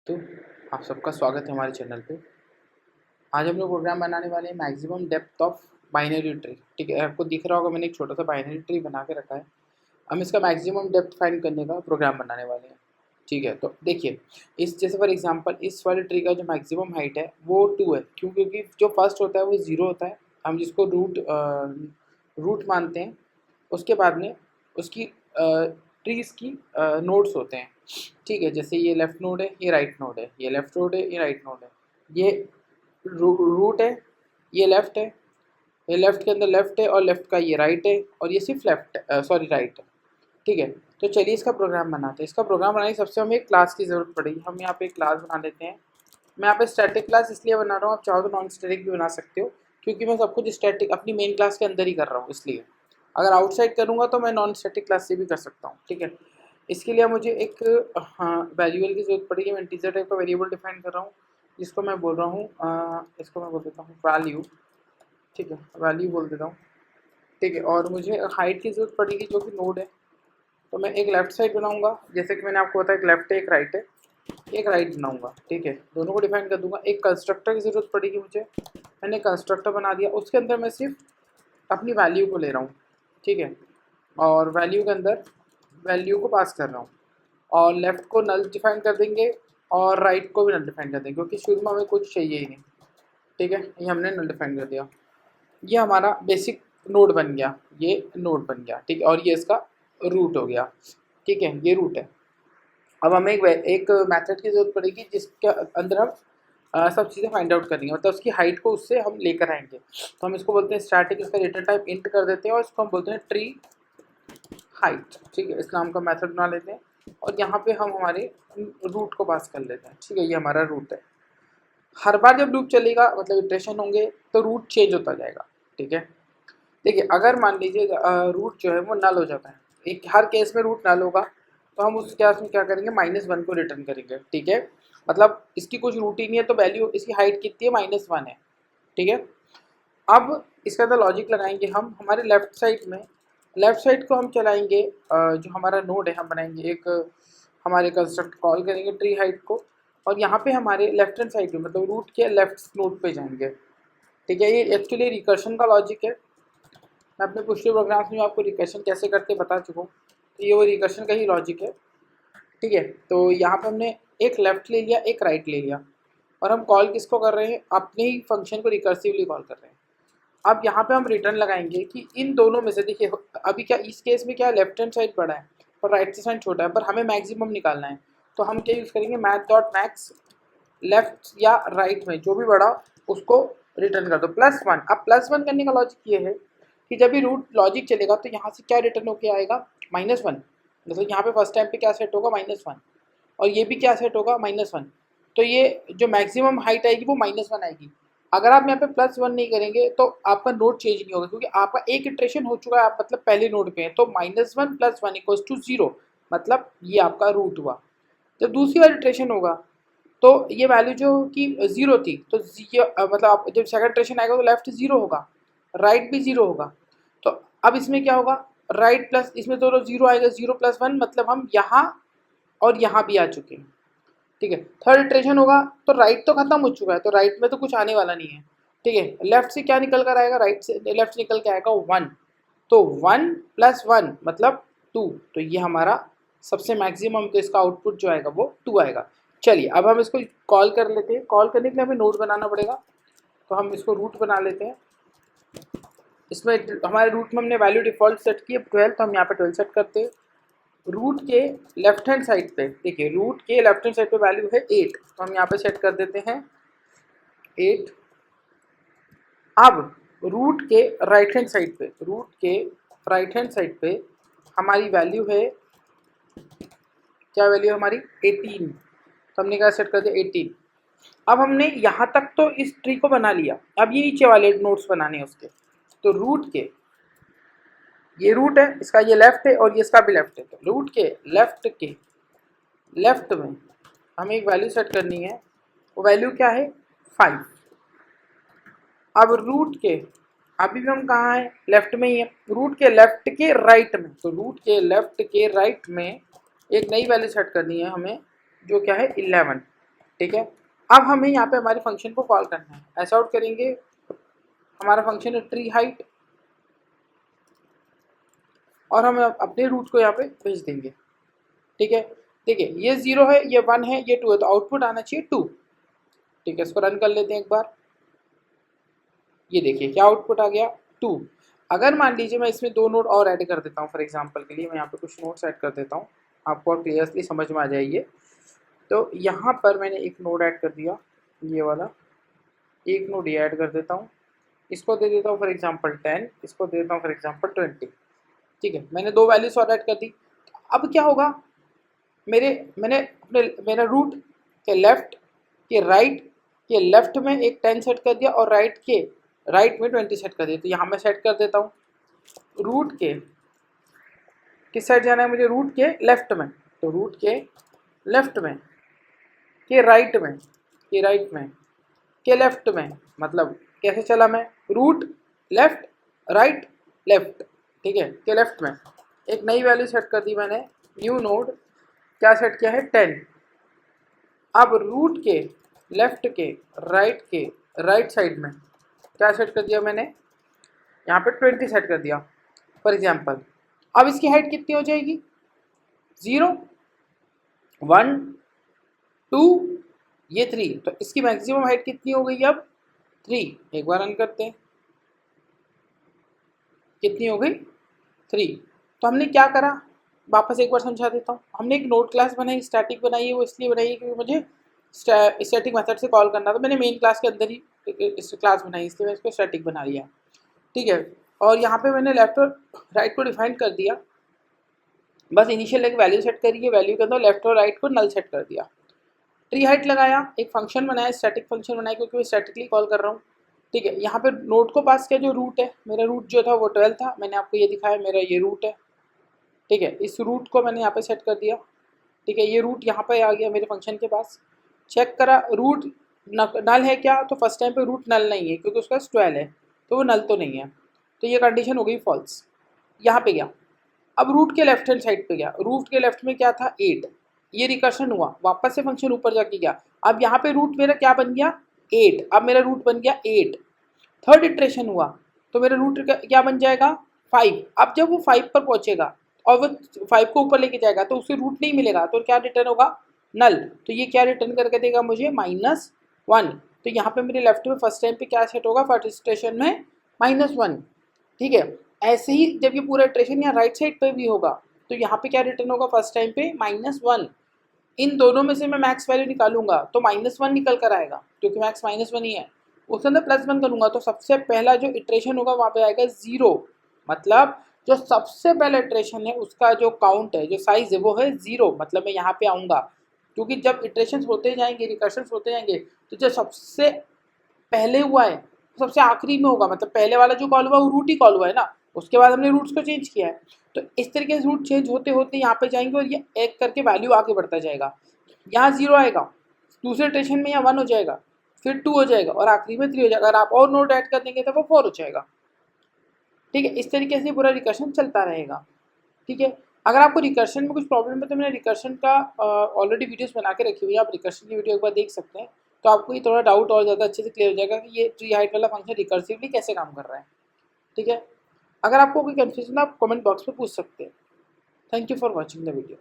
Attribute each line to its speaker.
Speaker 1: तो आप सबका स्वागत है हमारे चैनल पे। आज हम लोग प्रोग्राम बनाने वाले हैं maximum depth of binary tree. ठीक है, आपको दिख रहा होगा मैंने एक छोटा सा बाइनरी ट्री बना के रखा है। हम इसका मैक्सिमम डेप्थ फाइंड करने का प्रोग्राम बनाने वाले हैं। ठीक है, तो देखिए इस जैसे फॉर एग्जांपल इस वाले ट्री का जो मैक्सिमम हाइट है वो 2 है। क्यों? क्योंकि जो फर्स्ट होता है वो 0 होता है, हम जिसको रूट मानते हैं। उसके बाद में उसकी ट्रीज़ की नोड्स होते हैं। ठीक है, जैसे ये लेफ़्ट नोड है, ये राइट नोड है, ये लेफ़्ट नोड है, ये राइट नोड है, ये रूट है, ये लेफ़्ट है, ये लेफ़्ट के अंदर लेफ़्ट है और लेफ़्ट का ये राइट है और ये सिर्फ राइट है। ठीक है, तो चलिए इसका प्रोग्राम बनाते हैं। इसका प्रोग्राम बनाने की सबसे हमें एक क्लास की ज़रूरत पड़ेगी। हम यहाँ पे एक क्लास बना लेते हैं। मैं यहाँ पे स्टैटिक क्लास इसलिए बना रहा हूँ, आप चाहो तो नॉन स्टैटिक भी बना सकते हो, क्योंकि मैं सब कुछ स्टैटिक अपनी मेन क्लास के अंदर ही कर रहा हूँ। इसलिए अगर आउटसाइड करूँगा तो मैं नॉन स्टैटिक क्लास से भी कर सकता हूँ। ठीक है, इसके लिए मुझे एक वेरिएबल की ज़रूरत पड़ेगी। मैं इंटीजर टाइप का वेरिएबल डिफाइन कर रहा हूँ, जिसको मैं बोल रहा हूँ इसको मैं बोल देता हूँ वैल्यू। ठीक है, वैल्यू बोल देता हूँ। ठीक है, और मुझे हाइट की ज़रूरत पड़ेगी जो कि नोड है। तो मैं एक लेफ़्ट साइड बनाऊँगा, जैसे कि मैंने आपको बताया एक लेफ़्ट है एक राइट है, एक राइट बनाऊँगा। ठीक है, दोनों को डिफाइन कर दूँगा। एक कंस्ट्रक्टर की ज़रूरत पड़ेगी मुझे, मैंने कंस्ट्रक्टर बना दिया। उसके अंदर मैं सिर्फ अपनी वैल्यू को ले रहा हूँ। ठीक है, और वैल्यू के अंदर वैल्यू को पास कर रहा हूँ, और लेफ़्ट को नल डिफाइन कर देंगे और राइट को भी नल डिफाइन कर देंगे, क्योंकि शुरू में हमें कुछ चाहिए ही नहीं। ठीक है, ये हमने नल डिफाइन कर दिया। ये हमारा बेसिक नोड बन गया, ये नोड बन गया। ठीक है, और ये इसका रूट हो गया। ठीक है, ये रूट है। अब हमें एक मेथड की ज़रूरत पड़ेगी जिसके अंदर हम सब चीज़ें फाइंड आउट करेंगे, मतलब उसकी हाइट को उससे हम लेकर आएंगे। तो हम इसको बोलते हैं स्टैटिक, इसका डेटा टाइप इंट कर देते हैं और इसको हम बोलते हैं ट्री हाइट। ठीक है, इस नाम का मेथड बना लेते हैं और यहाँ पे हम हमारे रूट को पास कर लेते हैं। ठीक है, ये हमारा रूट है। हर बार जब लूप चलेगा मतलब इटरेशन होंगे तो रूट चेंज होता जाएगा। ठीक है, देखिए अगर मान लीजिए रूट जो है वो नल हो जाता है, एक हर केस में रूट नल होगा, तो हम उस केस में क्या करेंगे, -1 को रिटर्न करेंगे। ठीक है, मतलब इसकी कुछ रूट ही नहीं है तो वैल्यू इसकी हाइट कितनी है, -1 है। ठीक है, अब इसका अंदर लॉजिक लगाएंगे हम हमारे लेफ़्ट साइड को हम चलाएंगे। जो हमारा नोड है हम बनाएंगे एक हमारे कंस्ट्रक्ट कॉल करेंगे ट्री हाइट को, और यहाँ पे हमारे लेफ्ट हैंड साइड पे मतलब रूट के लेफ्ट नोड पे जाएंगे। ठीक है, ये एक्चुअली रिकर्शन का लॉजिक है। मैं अपने पिछले प्रोग्राम्स में आपको रिकर्शन कैसे करते बता चुका हूँ, तो ये वो रिकर्शन का ही लॉजिक है। ठीक है, तो यहाँ पे हमने एक लेफ़्ट ले लिया, एक राइट ले लिया, और हम कॉल किसको कर रहे हैं, अपने ही फंक्शन को रिकर्सिवली कॉल कर रहे हैं। अब यहाँ पे हम रिटर्न लगाएंगे कि इन दोनों में से देखिए अभी क्या इस केस में क्या लेफ्ट हैंड साइड बड़ा है और राइट साइड छोटा है, पर हमें मैक्सिमम निकालना है। तो हम क्या यूज़ करेंगे, मैथ.मैक्स लेफ्ट या राइट में जो भी बड़ा उसको रिटर्न कर दो +1। अब +1 करने का लॉजिक ये है कि जब भी रूट लॉजिक चलेगा तो यहाँ से क्या रिटर्न होके आएगा, -1। मतलब यहाँ पे फर्स्ट टाइम पे क्या सेट होगा, -1, और ये भी क्या सेट होगा, -1। तो ये जो मैक्सिमम हाइट आएगी वो -1 आएगी। अगर आप यहाँ पे +1 नहीं करेंगे तो आपका नोड चेंज नहीं होगा, क्योंकि आपका एक इटरेशन हो चुका है, आप मतलब पहले नोड पे हैं। तो -1 + 1 = 0, मतलब ये आपका रूट हुआ। जब दूसरी बार इटरेशन होगा तो ये वैल्यू जो कि 0 थी, तो मतलब आप जब सेकंड इटरेशन आएगा तो लेफ्ट 0 होगा, राइट भी 0 होगा। तो अब इसमें क्या होगा, राइट प्लस इसमें दोनों 0 आएगा, 0 + 1 मतलब हम यहाँ और यहाँ भी आ चुके हैं। ठीक है, थर्ड इटरेशन होगा तो राइट तो खत्म हो चुका है, तो राइट में तो कुछ आने वाला नहीं है। ठीक है, लेफ्ट से क्या निकल कर आएगा, राइट से लेफ्ट से निकल के आएगा 1। तो 1 + 1 मतलब 2। तो ये हमारा सबसे मैक्सिमम, तो इसका आउटपुट जो आएगा वो 2 आएगा। चलिए अब हम इसको कॉल कर लेते हैं। कॉल करने के लिए हमें नोड बनाना पड़ेगा, तो हम इसको रूट बना लेते हैं। इसमें हमारे रूट में हमने वैल्यू डिफ़ॉल्ट सेट की है 12, तो हम यहाँ पे 12 सेट करते हैं। रूट के लेफ्ट हैंड साइड पे देखिए, रूट के लेफ्ट हैंड साइड पे वैल्यू है 8, तो हम यहाँ पे सेट कर देते हैं 8। अब रूट के राइट हैंड साइड पे हमारी वैल्यू है, क्या वैल्यू है हमारी, 18। तो हमने क्या सेट कर दिया, 18। अब हमने यहाँ तक तो इस ट्री को बना लिया, अब ये नीचे वाले नोट्स बनाने हैं उसके। तो रूट के ये रूट है, इसका ये लेफ्ट है और ये इसका भी लेफ्ट है, तो रूट के लेफ्ट में हमें एक वैल्यू सेट करनी है। वो वैल्यू क्या है, 5। अब रूट के अभी भी हम कहाँ हैं, लेफ्ट में ही है। रूट के लेफ्ट के राइट में, तो रूट के लेफ्ट के राइट में एक नई वैल्यू सेट करनी है हमें, जो क्या है 11। ठीक है। अब हमें यहाँ पे हमारे फंक्शन को कॉल करना है, ऐसा आउट करेंगे, हमारा फंक्शन है ट्री हाइट, और हम अपने रूट को यहाँ पे भेज देंगे। ठीक है, देखिए ये 0 है, ये 1 है, ये 2 है, तो आउटपुट आना चाहिए 2। ठीक है, इसको रन कर लेते हैं एक बार। ये देखिए क्या आउटपुट आ गया 2। अगर मान लीजिए मैं इसमें 2 नोड और ऐड कर देता हूँ, फॉर एग्जांपल के लिए मैं यहाँ पे कुछ नोड्स ऐड कर देता हूँ, आपको और क्लियरली समझ में आ जाइए। तो यहाँ पर मैंने एक नोड ऐड कर दिया, ये वाला एक नोड ये ऐड कर देता हूँ, इसको दे देता हूँ फॉर एग्जांपल 10, इसको दे देता हूँ फॉर एग्जांपल 20। ठीक है, मैंने 2 वैल्यूज और ऐड कर दी। अब क्या होगा, मेरा रूट के लेफ्ट के राइट के लेफ्ट में एक 10 सेट कर दिया और राइट में 20 सेट कर दिया। तो यहाँ मैं सेट कर देता हूँ रूट के किस साइड जाना है मुझे, रूट के लेफ्ट में, तो रूट के लेफ्ट में के राइट में के लेफ्ट में, मतलब कैसे चला मैं, रूट लेफ्ट राइट लेफ्ट, ठीक है, के लेफ्ट में एक नई वैल्यू सेट कर दी मैंने, न्यू नोड, क्या सेट किया है 10। अब रूट के लेफ्ट के राइट साइड में क्या सेट कर दिया मैंने, यहाँ पे 20 सेट कर दिया फॉर एग्जांपल। अब इसकी हाइट कितनी हो जाएगी, 0 1 2, ये 3, तो इसकी मैक्सिमम हाइट कितनी हो गई अब 3। एक बार रन करते हैं, कितनी हो गई 3। तो हमने क्या करा, वापस एक बार समझा देता हूँ। हमने एक नोड क्लास बनाई, स्टैटिक बनाई है, वो इसलिए बनाई है क्योंकि मुझे स्टैटिक मेथड से कॉल करना था। मैंने मेन क्लास के अंदर ही इस क्लास बनाई, इसलिए मैं इसको स्टैटिक बना लिया। ठीक है, और यहाँ पे मैंने लेफ्ट और राइट को डिफाइन कर दिया, बस इनिशियल एक वैल्यू सेट करी है, वैल्यू के अंदर लेफ्ट और राइट को नल सेट कर दिया। ट्री हाइट लगाया, एक फंक्शन बनाया, स्टैटिक फंक्शन बनाया क्योंकि मैं स्टैटिकली कॉल कर रहा हूँ। ठीक है, यहाँ पे नोड को पास किया, जो रूट है, मेरा रूट जो था वो 12 था, मैंने आपको ये दिखाया मेरा ये रूट है। ठीक है, इस रूट को मैंने यहाँ पे सेट कर दिया। ठीक है, ये रूट यहाँ पे आ गया मेरे फंक्शन के पास। चेक करा रूट नल है क्या, तो फर्स्ट टाइम पे रूट नल नहीं है क्योंकि उसका 12 है, तो वो नल तो नहीं है, तो ये कंडीशन हो गई फॉल्स। यहाँ पे गया, अब रूट के लेफ्ट हैंड साइड पे गया, रूट के लेफ्ट में क्या था 8, ये रिकर्शन हुआ, वापस से फंक्शन ऊपर जाके गया, अब यहाँ पे रूट मेरा क्या बन गया 8, अब मेरा रूट बन गया 8। थर्ड इटरेशन हुआ तो मेरा रूट क्या बन जाएगा 5। अब जब वो 5 पर पहुंचेगा और वो 5 को ऊपर लेके जाएगा तो उसे रूट नहीं मिलेगा, तो क्या रिटर्न होगा नल। तो ये क्या रिटर्न करके देगा मुझे -1। तो यहाँ पे मेरे लेफ्ट में फर्स्ट टाइम पे क्या सेट होगा, फर्स्ट इटरेशन में -1। ठीक है, ऐसे ही जब ये पूरा इटरेशन यहाँ राइट साइड पे भी होगा तो यहाँ पे क्या रिटर्न होगा फर्स्ट टाइम पे -1। इन दोनों में से मैं मैक्स वैल्यू निकालूंगा तो -1 निकल कर आएगा, क्योंकि मैक्स -1 ही है, उसके अंदर +1 करूंगा तो सबसे पहला जो इटरेशन होगा वहाँ पे आएगा 0। मतलब जो सबसे पहला इटरेशन है उसका जो काउंट है, जो साइज है वो है 0, मतलब मैं यहाँ पे आऊँगा, क्योंकि जब इटरेशन होते जाएंगे, रिकर्शन होते जाएंगे, तो जो सबसे पहले हुआ है सबसे आखिरी में होगा, मतलब पहले वाला जो कॉल हुआ वो रूट ही कॉल हुआ है ना, उसके बाद हमने रूट्स को चेंज किया है। तो इस तरीके से रूट चेंज होते होते यहाँ पे जाएंगे और ये एक करके वैल्यू आगे बढ़ता जाएगा। यहाँ 0 आएगा, दूसरे इटरेशन में यहाँ 1 हो जाएगा, फिर 2 हो जाएगा और आखिरी में 3 हो जाएगा। अगर आप और नोट ऐड कर देंगे तो वो 4 हो जाएगा। ठीक है, इस तरीके से पूरा रिकर्शन चलता रहेगा। ठीक है, अगर आपको रिकर्शन में कुछ प्रॉब्लम है तो मैंने रिकर्शन का ऑलरेडी वीडियोस बना के रखी हुई है, आप रिकर्शन की वीडियो एक बार देख सकते हैं, तो आपको ये थोड़ा डाउट और ज़्यादा अच्छे से क्लियर हो जाएगा कि ये ट्री हाइट वाला फंक्शन रिकर्सिवली कैसे काम कर रहा है। ठीक है, अगर आपको कोई कन्फ्यूजन आप कमेंट बॉक्स में पूछ सकते हैं। Thank you for watching the video.